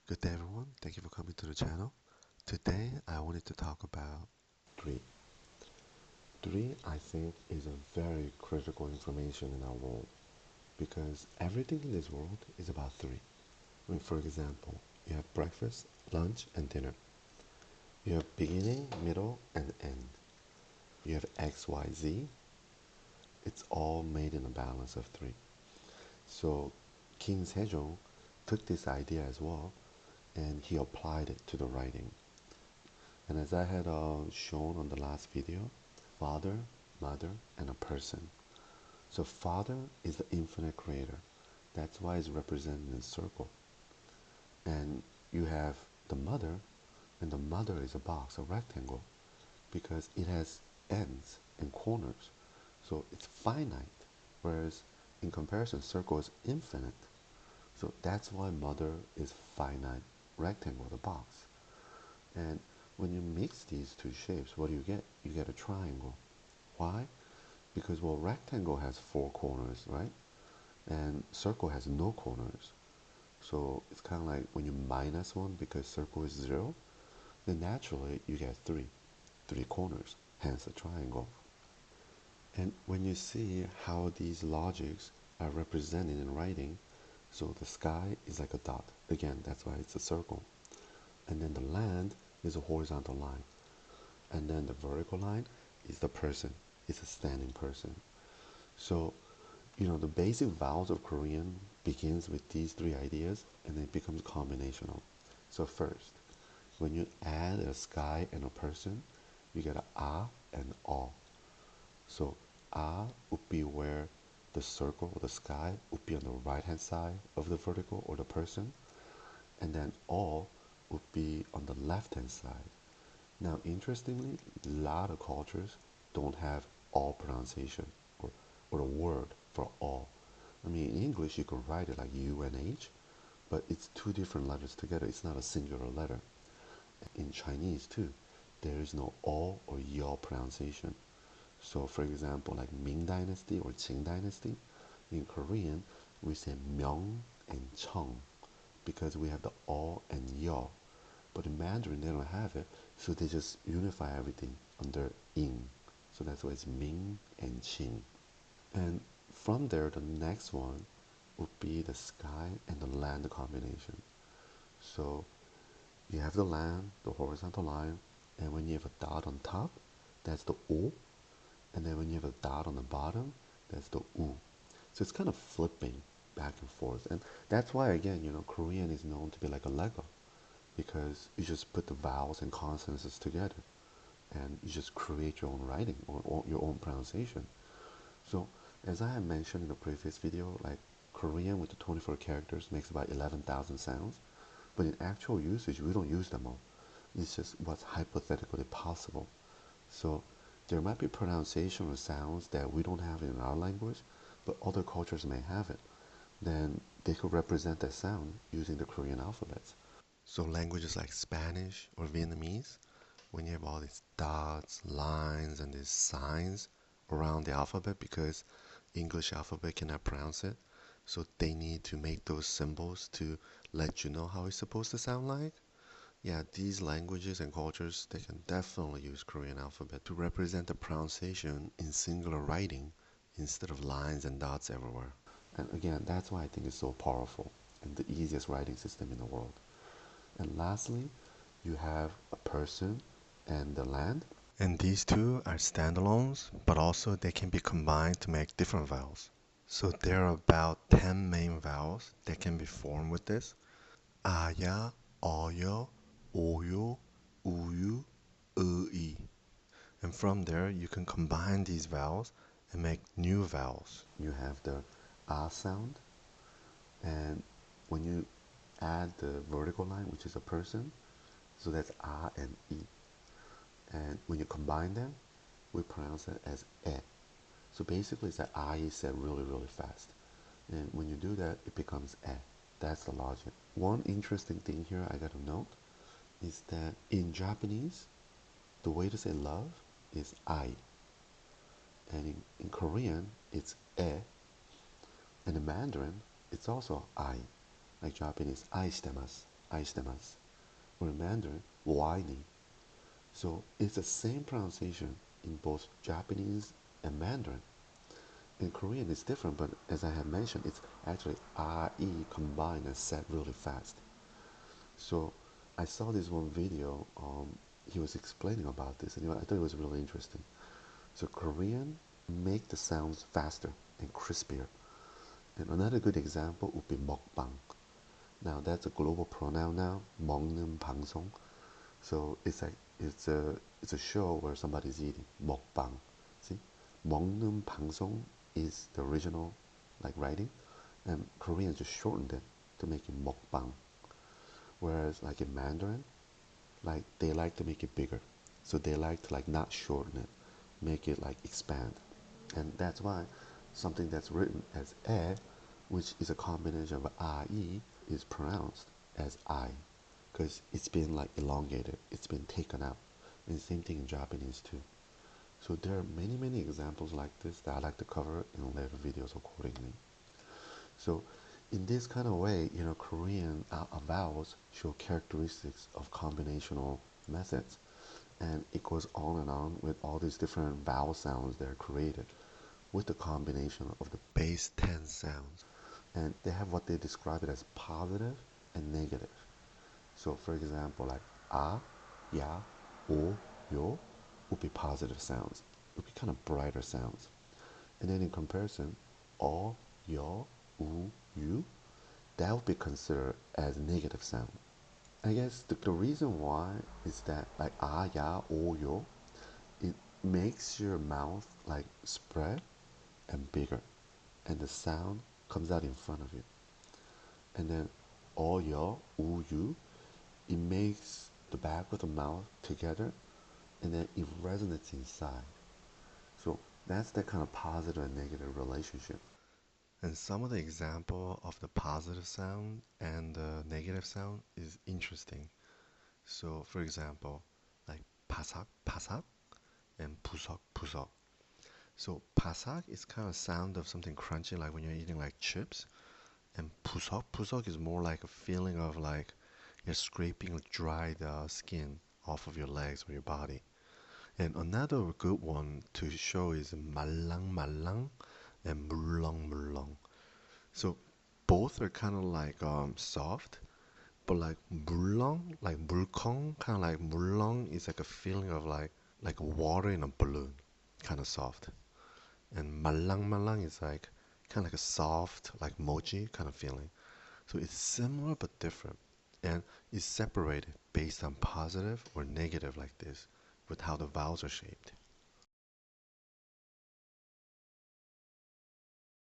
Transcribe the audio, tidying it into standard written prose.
Good day everyone, thank you for coming to the channel. Today I wanted to talk about 3. 3 I think is a very critical information in our world because everything in this world is about 3. For example, you have breakfast, lunch and dinner. You have beginning, middle and end. You have X, Y, Z. It's all made in a balance of 3. So King Sejong took this idea as well and he applied it to the writing. And as I had shown on the last video, father, mother, and a person. So father is the infinite creator. That's why it's represented in a circle. And you have the mother, and the mother is a box, a rectangle, because it has ends and corners. So it's finite, whereas in comparison, circle is infinite. So that's why mother is finite rectangle, the box. And when you mix these two shapes, what do you get? You get a triangle. Why? Because, well, rectangle has 4 corners, right? And circle has no corners. So it's kind of like when you minus 1 because circle is 0, then naturally you get 3 corners, hence a triangle. And when you see how these logics are represented in writing, so the sky is like a dot. Again, that's why it's a circle. And then the land is a horizontal line. And then the vertical line is the person. It's a standing person. So, the basic vowels of Korean begins with these 3 ideas and it becomes combinational. So first, when you add a sky and a person, you get a ah and all. So ah would be where the circle or the sky would be on the right hand side of the vertical or the person, and then all would be on the left hand side. Now, interestingly, a lot of cultures don't have all pronunciation or a word for all. I mean, in English, you could write it like U and H, but it's 2 different letters together. It's not a singular letter. In Chinese, too, there is no all or y'all pronunciation. So, for example, like Ming Dynasty or Qing Dynasty, in Korean, we say Myeong and Cheong because we have the all and y'all. But in Mandarin, they don't have it, so they just unify everything under ing. So that's why it's Ming and Qing. And from there, the next one would be the sky and the land combination. So you have the land, the horizontal line, and when you have a dot on top, that's the O. And then when you have a dot on the bottom, that's the U. So it's kind of flipping back and forth. And that's why, again, Korean is known to be like a Lego because you just put the vowels and consonants together and you just create your own writing or your own pronunciation. So as I had mentioned in the previous video, like Korean with the 24 characters makes about 11,000 sounds, but in actual usage we don't use them all. It's just what's hypothetically possible. So there might be pronunciation or sounds that we don't have in our language, but other cultures may have it. Then they could represent that sound using the Korean alphabets. So languages like Spanish or Vietnamese, when you have all these dots, lines, and these signs around the alphabet because English alphabet cannot pronounce it, so they need to make those symbols to let you know how it's supposed to sound like. Yeah, these languages and cultures, they can definitely use Korean alphabet to represent the pronunciation in singular writing instead of lines and dots everywhere. And again, that's why I think it's so powerful and the easiest writing system in the world. And lastly, you have a person and the land. And these two are standalones, but also they can be combined to make different vowels. So there are about 10 main vowels that can be formed with this. 아야, 어여, 오요, 우유, 으이. And from there, you can combine these vowels and make new vowels. You have the ah sound, and when you add the vertical line, which is a person, so that's ah and e. And when you combine them, we pronounce it as e. So basically, it's that I is said really, really fast. And when you do that, it becomes e. That's the logic. One interesting thing here I gotta note is that in Japanese, the way to say love is I. And in Korean, it's e. And in Mandarin, it's also I. Like Japanese, 愛してます. aishitemasu. Or in Mandarin, waini. So it's the same pronunciation in both Japanese and Mandarin. In Korean, it's different, but as I have mentioned, it's actually R-E combined and said really fast. So I saw this one video, he was explaining about this, and I thought it was really interesting. So Korean make the sounds faster and crispier. And another good example would be mukbang. Now that's a global pronoun now, 먹는 방송. So it's a show where somebody's eating, mukbang. See, 먹는 방송 is the original like writing, and Koreans just shortened it to make it mukbang. Whereas like in Mandarin, like they like to make it bigger, so they like to like not shorten it, make it like expand, and that's why something that's written as e, which is a combination of I, is pronounced as I, because it's been like elongated, it's been taken out. And same thing in Japanese too. So there are many examples like this that I like to cover in later videos accordingly. So in this kind of way, Korean vowels show characteristics of combinational methods. And it goes on and on with all these different vowel sounds that are created with the combination of the base 10 sounds. And they have what they describe it as positive and negative. So for example, like a, ya, o, yo would be positive sounds. It would be kind of brighter sounds. And then in comparison, o, yo, u, you, that would be considered as negative sound. I guess the reason why is that like ah, ya, o, yo, it makes your mouth like spread and bigger, and the sound comes out in front of you. And then o, yo, u, you, it makes the back of the mouth together, and then it resonates inside. So that's that kind of positive and negative relationship. And some of the example of the positive sound and the negative sound is interesting. So for example, like pasak, pasak, and pusok, pusok. So pasak is kind of sound of something crunchy, like when you're eating like chips. And pusok, pusok is more like a feeling of like you're scraping dried skin off of your legs or your body. And another good one to show is mallang, mallang, and mulong, mulong. So both are kind of like soft, but like mulong, like mulkong, kind of like mulong is like a feeling of like water in a balloon, kind of soft. And malang malang is like kind of like a soft, like mochi kind of feeling. So it's similar but different, and it's separated based on positive or negative like this, with how the vowels are shaped.